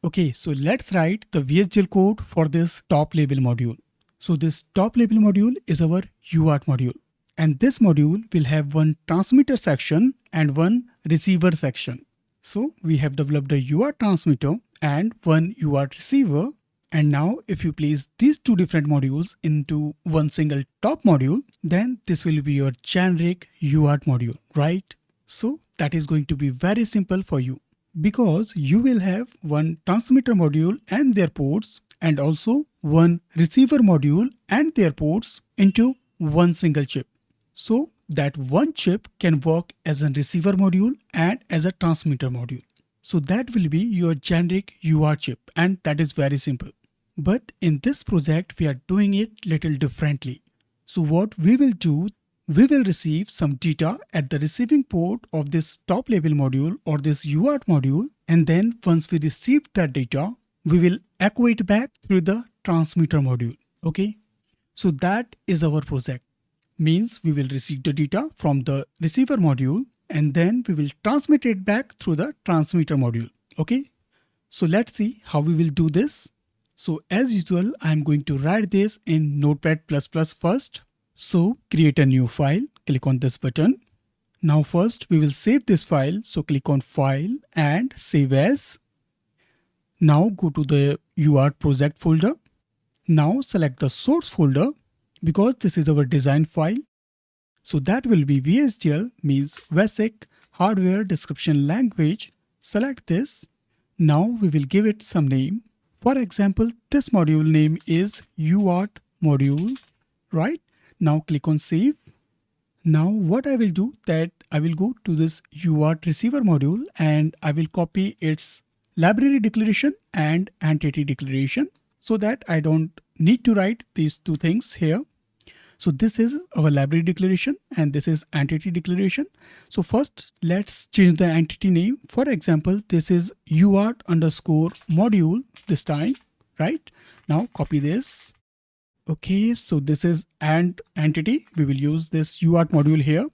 Okay, so let's write the VHDL code for this top label module. So this top label module is our UART module. And this module will have one transmitter section and one receiver section. So we have developed a UART transmitter and one UART receiver. And now if you place these two different modules into one single top module, then this will be your generic UART module, right? So that is going to be very simple for you, because you will have one transmitter module and their ports and also one receiver module and their ports into one single chip. So that one chip can work as a receiver module and as a transmitter module. So that will be your generic UART chip, and that is very simple. But in this project, we are doing it little differently. So what we will do, we will receive some data at the receiving port of this top level module or this UART module. And then once we receive that data, we will echo it back through the transmitter module. Okay. So that is our project. Means we will receive the data from the receiver module and then we will transmit it back through the transmitter module. Okay. So let's see how we will do this. So as usual, I'm going to write this in Notepad++ first. So create a new file, click on this button. Now first we will save this file. So click on File and Save As. Now go to the UART project folder. Now select the source folder because this is our design file. So that will be VHDL, means Basic Hardware Description Language. Select this. Now we will give it some name. For example, this module name is UART module, right? Now click on Save. Now what I will do, that I will go to this UART receiver module and I will copy its library declaration and entity declaration so that I don't need to write these two things here. So this is our library declaration and this is entity declaration. So first let's change the entity name. For example, this is UART underscore module this time, right? Now copy this. Okay, so this is AND entity. We will use this UART module here.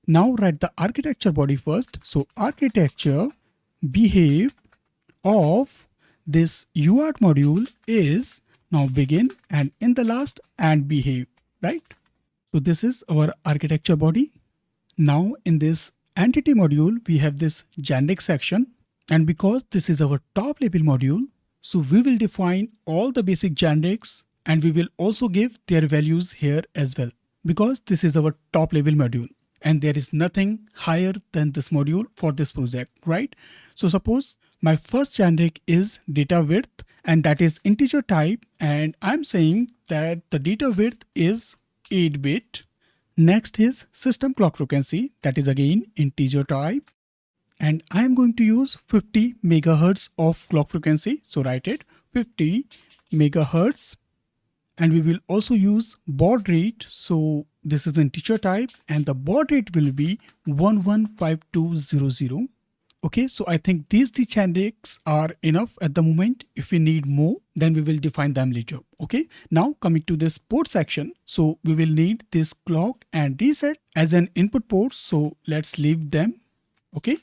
Now write the architecture body first. So architecture behave of this UART module is, now begin and in the last and behave, right? So this is our architecture body. Now in this entity module, we have this generic section. And because this is our top level module, so we will define all the basic generics and we will also give their values here as well, because this is our top level module and there is nothing higher than this module for this project, right? So suppose my first generic is data width and that is integer type, and I'm saying that the data width is 8-bit. Next is system clock frequency, that is again integer type, and I am going to use 50 megahertz of clock frequency. So write it 50 megahertz. And we will also use baud rate. So this is integer type and the baud rate will be 115200. Okay, so I think these three generics are enough at the moment. If we need more, then we will define them later. Okay, now coming to this port section. So we will need this clock and reset as an input port. So let's leave them. Okay,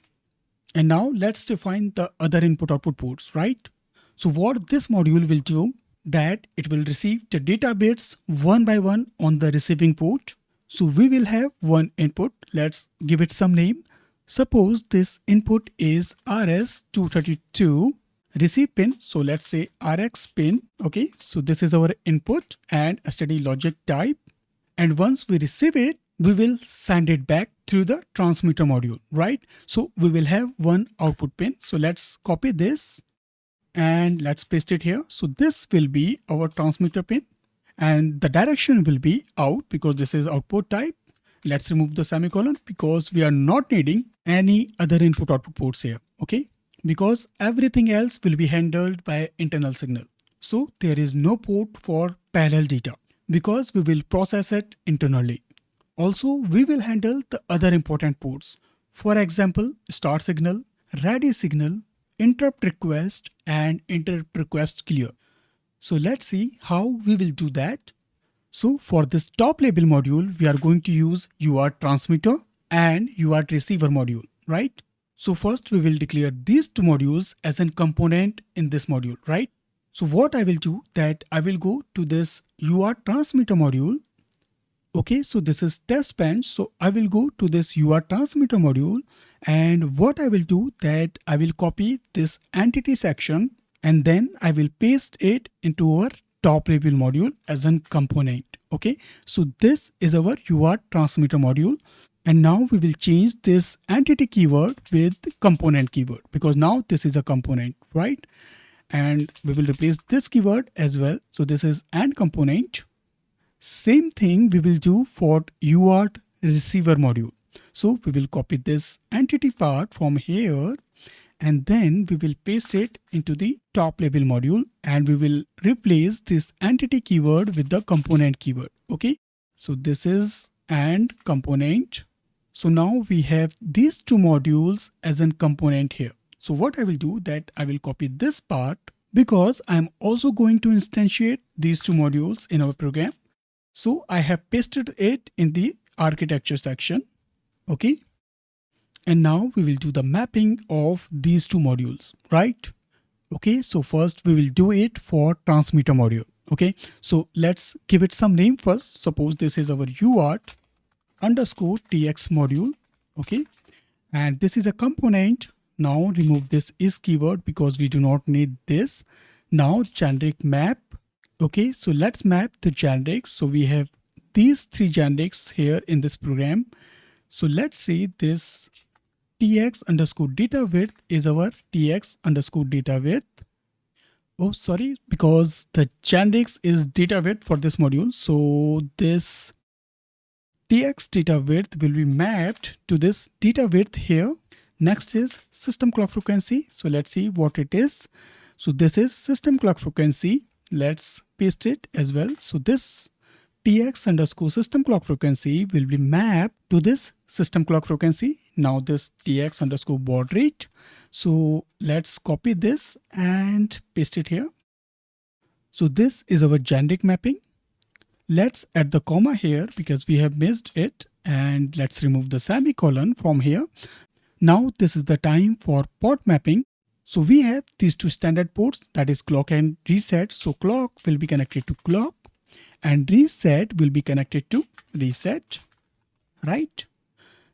and now let's define the other input output ports, right? So what this module will do, that it will receive the data bits one by one on the receiving port. So we will have one input. Let's give it some name. Suppose this input is RS232 receive pin. So let's say RX pin. Okay, so this is our input and a steady logic type. And once we receive it, we will send it back through the transmitter module, right? So we will have one output pin. So let's copy this and let's paste it here. So this will be our transmitter pin and the direction will be out because this is output type. Let's remove the semicolon because we are not needing any other input output ports here. Okay, because everything else will be handled by internal signal. So there is no port for parallel data because we will process it internally. Also, we will handle the other important ports. For example, start signal, ready signal, interrupt request and interrupt request clear. So let's see how we will do that. So for this top level module, we are going to use UART transmitter and UART receiver module, right? So first we will declare these two modules as a component in this module, right? So what I will do, that I will go to this UART transmitter module. Okay, so this is test bench. So I will go to this UART transmitter module and what I will do, that I will copy this entity section and then I will paste it into our top level module as a component. Okay, so this is our UART transmitter module. And now we will change this entity keyword with component keyword because now this is a component, right? And we will replace this keyword as well. So this is and component. Same thing we will do for UART receiver module. So we will copy this entity part from here and then we will paste it into the top level module and we will replace this entity keyword with the component keyword. Okay, so this is and component. So now we have these two modules as a component here. So what I will do, that I will copy this part because I'm also going to instantiate these two modules in our program. So I have pasted it in the architecture section. Okay. And now we will do the mapping of these two modules, right? Okay, so first we will do it for transmitter module. Okay, so let's give it some name first. Suppose this is our UART underscore TX module. Okay, and this is a component. Now remove this is keyword because we do not need this. Now generic map. Okay, so let's map the generics. So we have these three generics here in this program. So let's see this TX underscore data width is our TX underscore data width. Oh, sorry, because the generics is data width for this module. So this TX data width will be mapped to this data width here. Next is system clock frequency. So let's see what it is. So this is system clock frequency. Let's paste it as well. So this TX underscore system clock frequency will be mapped to this system clock frequency. Now this TX underscore baud rate. So let's copy this and paste it here. So this is our generic mapping. Let's add the comma here because we have missed it, and let's remove the semicolon from here. Now this is the time for port mapping. So we have these two standard ports, that is clock and reset. So clock will be connected to clock and reset will be connected to reset, right?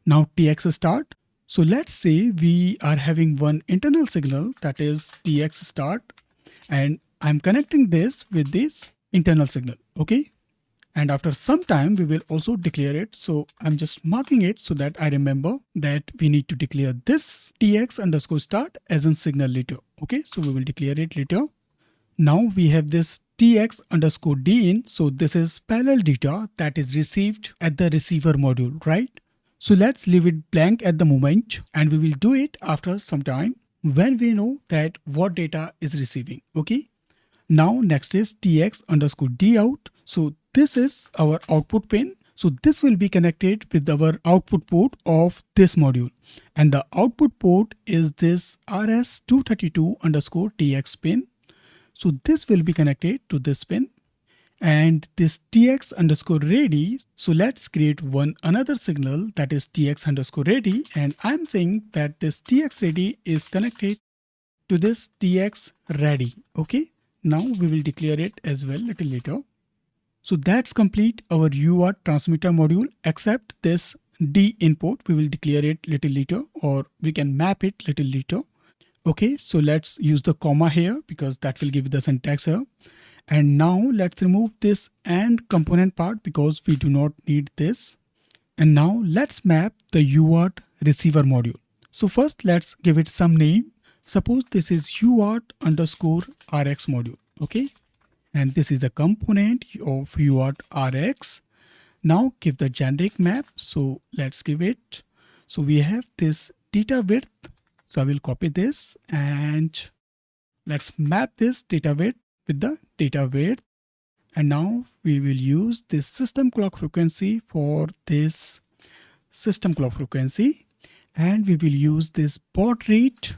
Now TX start. So let's say we are having one internal signal, that is TX start, and I'm connecting this with this internal signal. Okay. And after some time, we will also declare it. So I'm just marking it so that I remember that we need to declare this TX underscore start as a signal later. Okay, so we will declare it later. Now we have this TX underscore D in. So this is parallel data that is received at the receiver module, right? So let's leave it blank at the moment and we will do it after some time when we know that what data is receiving. Okay. Now next is TX underscore D out. So this is our output pin. So this will be connected with our output port of this module. And the output port is this RS232_TX pin. So this will be connected to this pin. And this TX_ready. So let's create another signal that is TX_ready. And I'm saying that this TX ready is connected to this TX ready. Okay. Now we will declare it as well little later. So that's complete our UART transmitter module, except this D input. We will declare it little later, or we can map it little later. Okay, so let's use the comma here because that will give the syntax here. And now let's remove this AND component part because we do not need this. And now let's map the UART receiver module. So first let's give it some name. Suppose this is UART_RX module. Okay. And this is a component of UART RX. Now give the generic map. So let's give it. So we have this data width. So I will copy this and let's map this data width with the data width. And now we will use this system clock frequency for this system clock frequency. And we will use this baud rate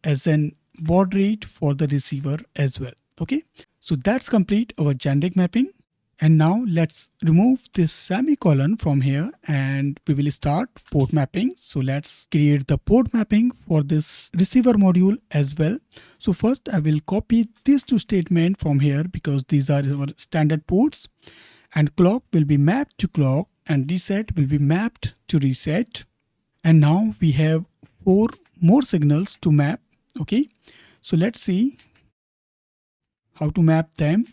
as an baud rate for the receiver as well. Okay. So that's complete our generic mapping. And now let's remove this semicolon from here and we will start port mapping. So let's create the port mapping for this receiver module as well. So first I will copy these two statements from here because these are our standard ports, and clock will be mapped to clock and reset will be mapped to reset. And now we have 4 more signals to map. Okay. So let's see how to map them.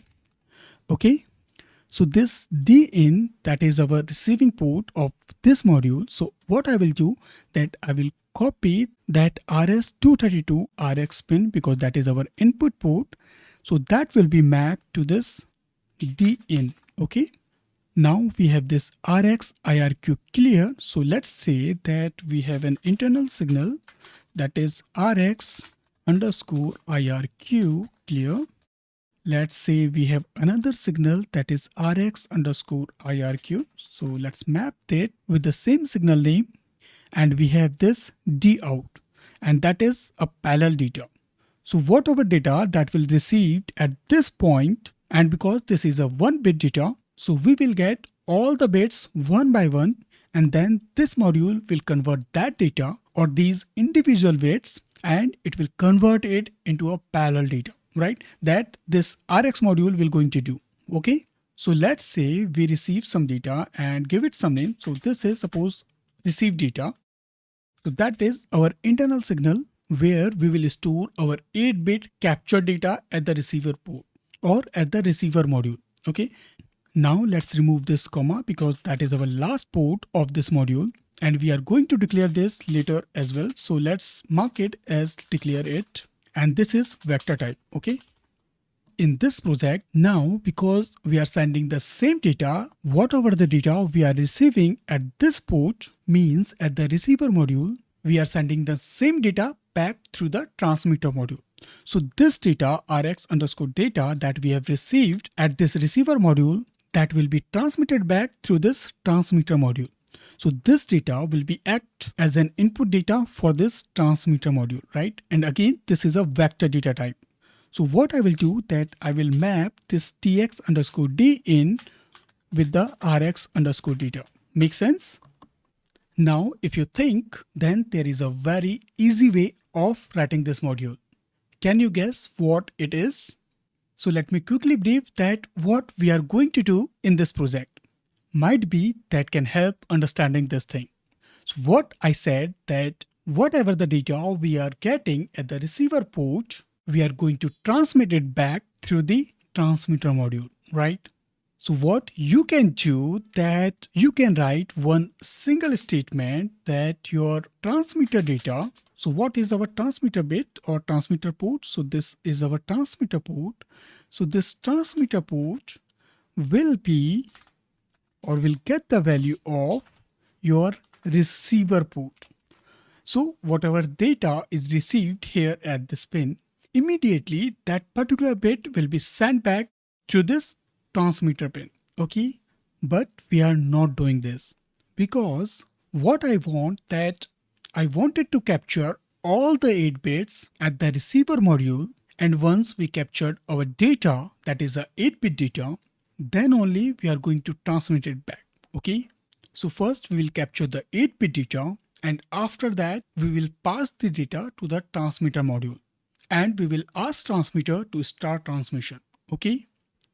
Okay. So this D in, that is our receiving port of this module. So what I will do, that I will copy that RS232RX pin because that is our input port. So that will be mapped to this D in. Okay. Now we have this RX IRQ clear. So let's say that we have an internal signal that is RX_IRQ clear. Let's say we have another signal that is RX_IRQ. So let's map that with the same signal name. And we have this D out, and that is a parallel data. So whatever data that will received at this point, and because this is a 1-bit data, so we will get all the bits one by one, and then this module will convert that data or these individual bits and it will convert it into a parallel data. Right, that this RX module will going to do. Okay, so let's say we receive some data and give it some name. So this is suppose receive data. So that is our internal signal where we will store our 8-bit captured data at the receiver port or at the receiver module. Okay, now let's remove this comma because that is our last port of this module and we are going to declare this later as well. So let's mark it as declare it. And this is vector type. Okay. In this project now, because we are sending the same data, whatever the data we are receiving at this port means at the receiver module, we are sending the same data back through the transmitter module. So this data RX_data that we have received at this receiver module, that will be transmitted back through this transmitter module. So this data will be act as an input data for this transmitter module, right? And again, this is a vector data type. So what I will do, that I will map this TX_D in with the RX_data. Make sense? Now, if you think, then there is a very easy way of writing this module. Can you guess what it is? So let me quickly brief that what we are going to do in this project. Might be that can help understanding this thing. So what I said, that whatever the data we are getting at the receiver port, we are going to transmit it back through the transmitter module, right? So what you can do, that you can write one single statement that your transmitter data. So what is our transmitter bit or transmitter port? So this is our transmitter port. So this transmitter port will be or will get the value of your receiver port. So whatever data is received here at this pin, immediately that particular bit will be sent back to this transmitter pin. Okay. But we are not doing this because what I want that I wanted to capture all the 8 bits at the receiver module, and once we captured our data, that is a 8-bit data, then only we are going to transmit it back. Okay, so first we will capture the 8-bit data, and after that we will pass the data to the transmitter module, and we will ask transmitter to start transmission. Okay,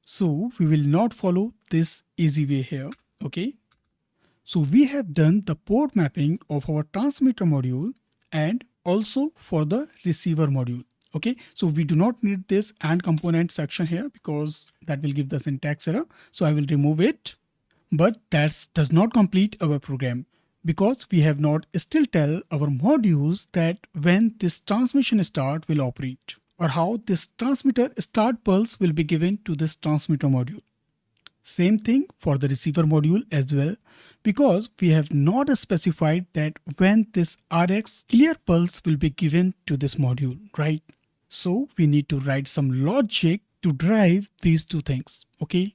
so we will not follow this easy way here. Okay, so we have done the port mapping of our transmitter module and also for the receiver module. Okay, so we do not need this AND component section here because that will give the syntax error. So I will remove it. But that does not complete our program because we have not still tell our modules that when this transmission start will operate or how this transmitter start pulse will be given to this transmitter module. Same thing for the receiver module as well, because we have not specified that when this RX clear pulse will be given to this module, right? So we need to write some logic to drive these two things. Okay.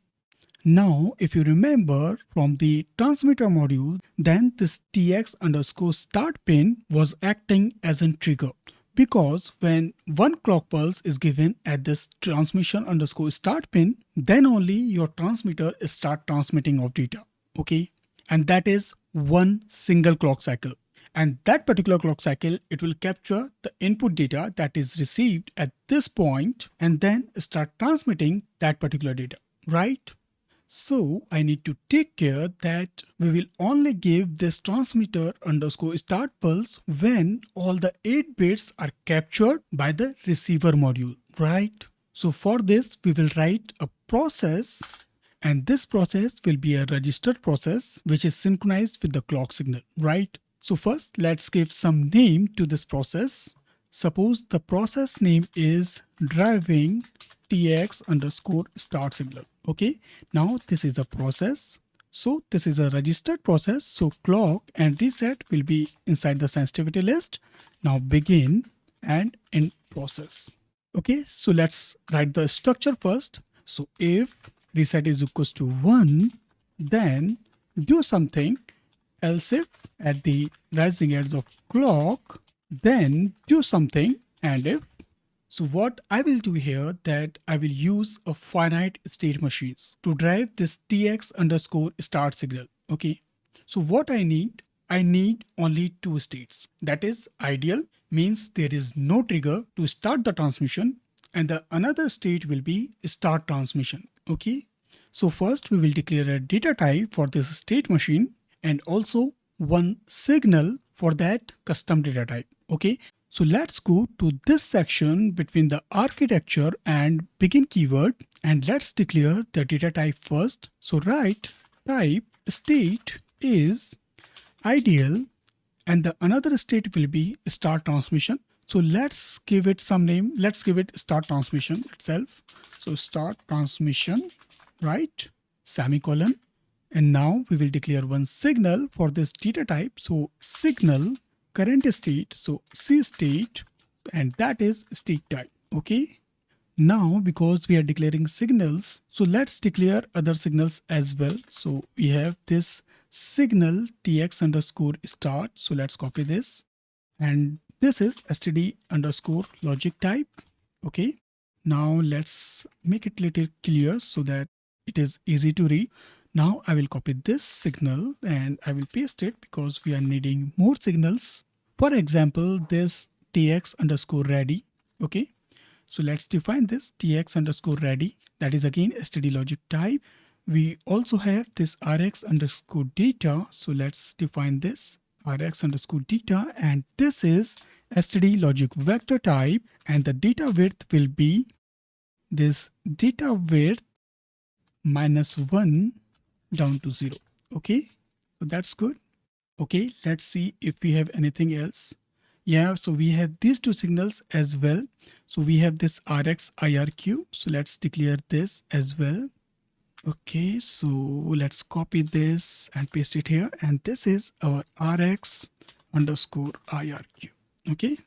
Now, if you remember from the transmitter module, then this TX underscore start pin was acting as a trigger. Because when one clock pulse is given at this transmission underscore start pin, then only your transmitter start transmitting of data. Okay. And that is one single clock cycle. And that particular clock cycle, it will capture the input data that is received at this point and then start transmitting that particular data, right? So I need to take care that we will only give this transmitter underscore start pulse when all the 8 bits are captured by the receiver module, right? So for this, we will write a process, and this process will be a registered process which is synchronized with the clock signal, right? So first, let's give some name to this process. Suppose the process name is driving TX underscore start signal. Okay, now this is a process. So this is a registered process. So clock and reset will be inside the sensitivity list. Now begin and end process. Okay, so let's write the structure first. So if reset is equals to 1, then do something. Else if at the rising edge of clock, then do something. And if so, what I will do here that I will use a finite state machines to drive this TX underscore start signal. Okay. So what I need only 2 states. That is ideal, means there is no trigger to start the transmission, and the another state will be start transmission. Okay. So first we will declare a data type for this state machine and also one signal for that custom data type. Okay. So let's go to this section between the architecture and begin keyword, and let's declare the data type first. So write type state is ideal, and the another state will be start transmission. So let's give it some name. Let's give it start transmission itself. So start transmission, right? Semicolon. And now we will declare one signal for this data type. So signal current state, so C state, and that is state type. Okay. Now because we are declaring signals, so let's declare other signals as well. So we have this signal TX underscore start. So let's copy this, and this is std underscore logic type. Okay. Now let's make it little clear so that it is easy to read. Now I will copy this signal and I will paste it because we are needing more signals. For example, this TX underscore ready. Okay. So let's define this TX underscore ready. That is again std logic type. We also have this RX underscore data. So let's define this RX underscore data, and this is std logic vector type, and the data width will be this data width -1 down to 0. Okay, so that's good. Okay, let's see if we have anything else. Yeah, so we have these two signals as well. So we have this RX IRQ. So let's declare this as well. Okay, so let's copy this and paste it here. And this is our RX underscore IRQ. Okay,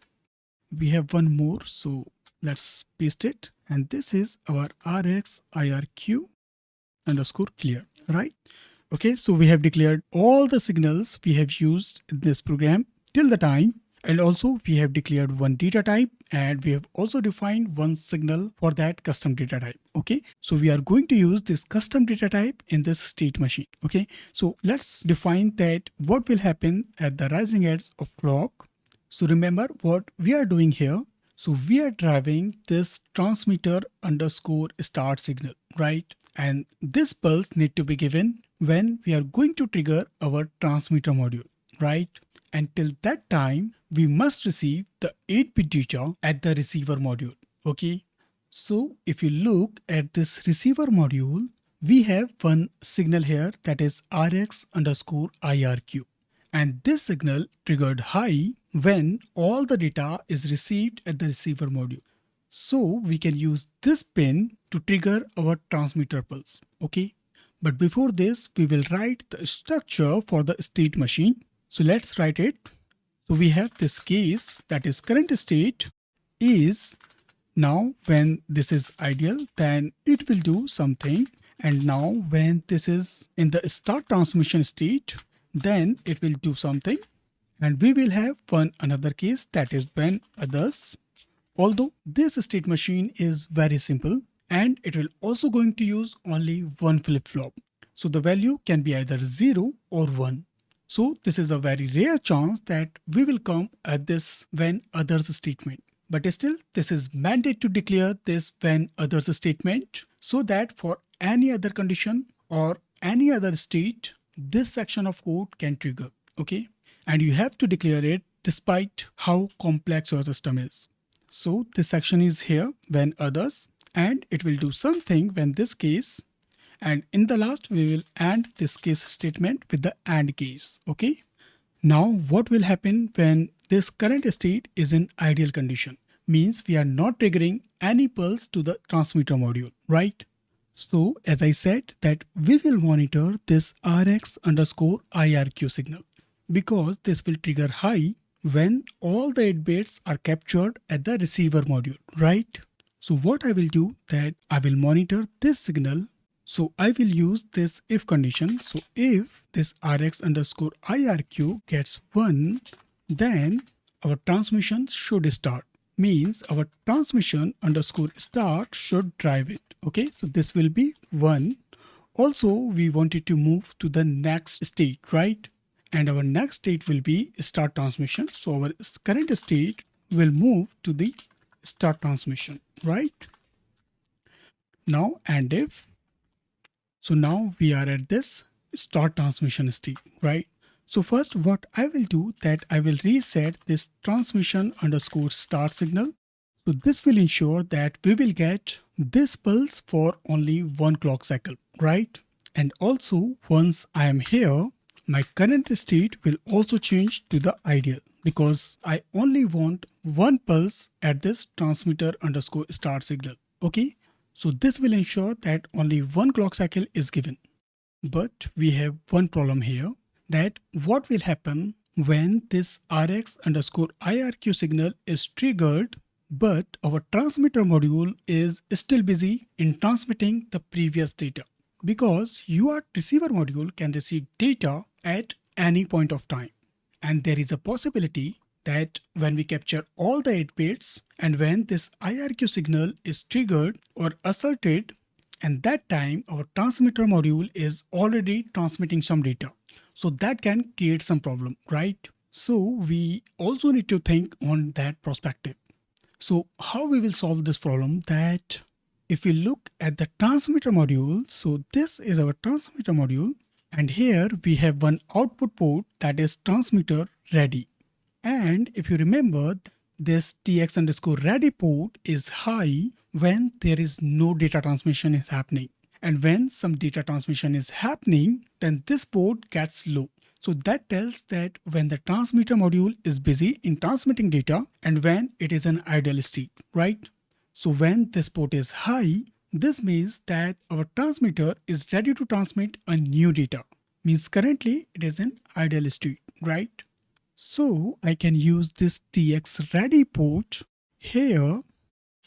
we have one more. So let's paste it. And this is our RX IRQ underscore clear, right? Okay, so we have declared all the signals we have used in this program till the time, and also we have declared one data type, and we have also defined one signal for that custom data type. Okay, so we are going to use this custom data type in this state machine. Okay, so let's define that what will happen at the rising edge of clock. So remember what we are doing here. So we are driving this transmitter underscore start signal, right? And this pulse need to be given when we are going to trigger our transmitter module, right? Until that time, we must receive the 8-bit data at the receiver module, okay? So if you look at this receiver module, we have one signal here that is RX underscore IRQ. And this signal triggered high when all the data is received at the receiver module. So we can use this pin to trigger our transmitter pulse. Okay. But before this, we will write the structure for the state machine. So let's write it. So we have this case that is current state is now when this is ideal, then it will do something. And now when this is in the start transmission state, then it will do something. And we will have one another case that is when others. Although this state machine is very simple and it will also going to use only one flip-flop. So the value can be either 0 or 1. So this is a very rare chance that we will come at this when others statement. But still this is mandate to declare this when others statement so that for any other condition or any other state, this section of code can trigger. Okay. And you have to declare it despite how complex your system is. So this section is here when others, and it will do something when this case, and in the last we will AND this case statement with the AND case. Okay. Now what will happen when this current state is in ideal condition? Means we are not triggering any pulse to the transmitter module, right? So as I said that we will monitor this RX underscore IRQ signal because this will trigger high when all the 8 bits are captured at the receiver module, right? So what I will do that I will monitor this signal. So I will use this if condition. So if this RX underscore IRQ gets 1, then our transmission should start. Means our transmission underscore start should drive it. Okay, so this will be 1. Also, we wanted to move to the next state, right? And our next state will be start transmission. So our current state will move to the start transmission, right? Now, and if, so now we are at this start transmission state, right? So first what I will do that I will reset this transmission underscore start signal. So this will ensure that we will get this pulse for only 1 clock cycle, right? And also once I am here, my current state will also change to the ideal because I only want 1 pulse at this transmitter underscore start signal. Okay. So this will ensure that only 1 clock cycle is given. But we have one problem here that what will happen when this RX underscore IRQ signal is triggered, but our transmitter module is still busy in transmitting the previous data because your receiver module can receive data at any point of time. And there is a possibility that when we capture all the 8 bits and when this IRQ signal is triggered or asserted, and that time our transmitter module is already transmitting some data. So that can create some problem, right? So we also need to think on that perspective. So how we will solve this problem that if we look at the transmitter module, so this is our transmitter module. And here we have one output port that is transmitter ready. And if you remember, this TX underscore ready port is high when there is no data transmission is happening. And when some data transmission is happening, then this port gets low. So that tells that when the transmitter module is busy in transmitting data and when it is an idle state, right? So when this port is high, this means that our transmitter is ready to transmit a new data. Means currently it is in idle state, right? So I can use this TX ready port here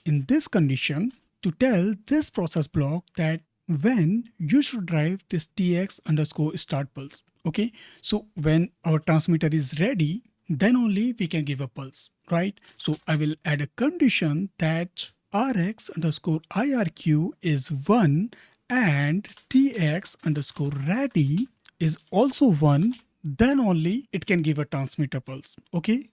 in this condition to tell this process block that when you should drive this TX underscore start pulse. Okay, so when our transmitter is ready, then only we can give a pulse, right? So I will add a condition that RX underscore IRQ is 1 and TX underscore ready is also 1, then only it can give a transmitter pulse. Okay,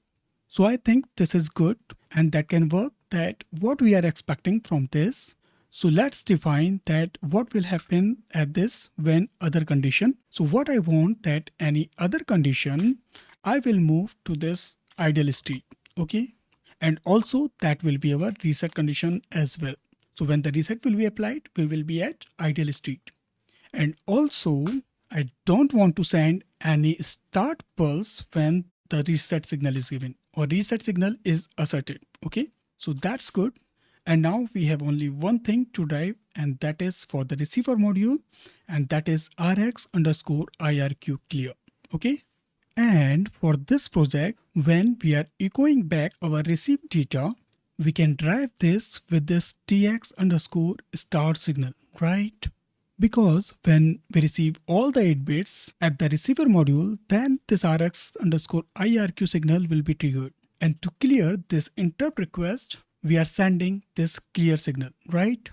so I think this is good and that can work, that what we are expecting from this. So let's define that what will happen at this when other condition. So what I want that any other condition, I will move to this ideal state. Okay. And also that will be our reset condition as well. So when the reset will be applied, we will be at ideal state. And also, I don't want to send any start pulse when the reset signal is given or reset signal is asserted. Okay, so that's good. And now we have only one thing to drive, and that is for the receiver module, and that is RX underscore IRQ clear. Okay. And for this project, when we are echoing back our received data, we can drive this with this TX underscore start signal, right? Because when we receive all the 8 bits at the receiver module, then this RX underscore IRQ signal will be triggered. And to clear this interrupt request, we are sending this clear signal, right?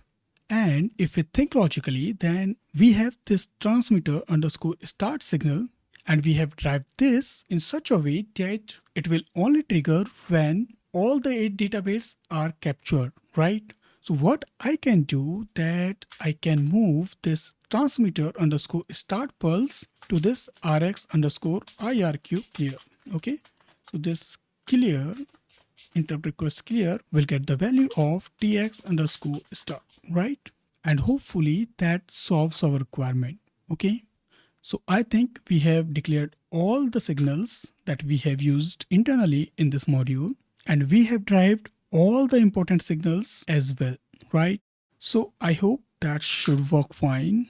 And if we think logically, then we have this transmitter underscore start signal, and we have driven this in such a way that it will only trigger when all the 8 data bits are captured, right? So what I can do that I can move this transmitter underscore start pulse to this RX underscore IRQ clear. Okay. So this clear interrupt request clear will get the value of TX underscore start, right? And hopefully that solves our requirement. Okay. So I think we have declared all the signals that we have used internally in this module, and we have derived all the important signals as well, right? So I hope that should work fine.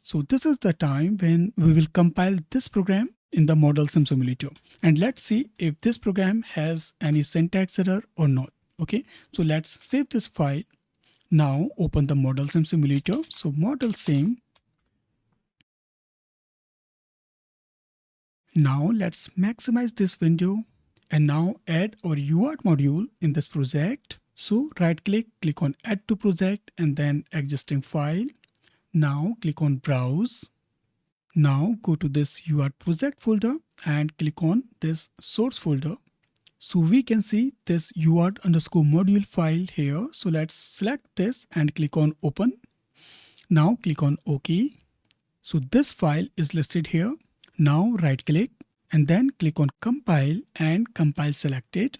So this is the time when we will compile this program in the model sim simulator, and let's see if this program has any syntax error or not. Okay, so let's save this file. Now open the model sim simulator. So model sim. Now let's maximize this window and now add our UART module in this project. So right click, click on add to project and then existing file. Now click on browse. Now go to this UART project folder and click on this source folder. So we can see this UART underscore module file here. So let's select this and click on open. Now click on OK. So this file is listed here. Now right click and then click on compile and compile selected.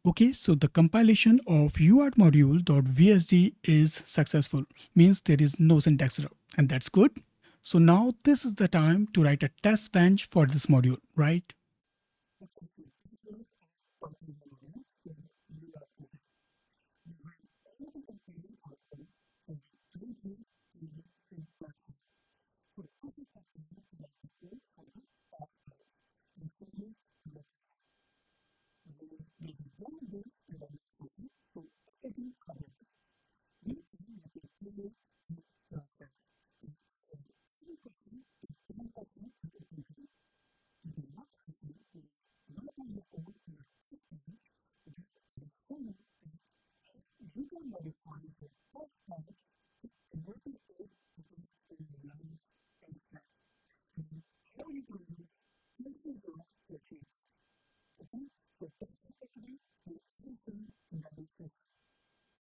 Okay, so the compilation of UART module.vsd is successful, means there is no syntax error, and that's good. So now this is the time to write a test bench for this module, right?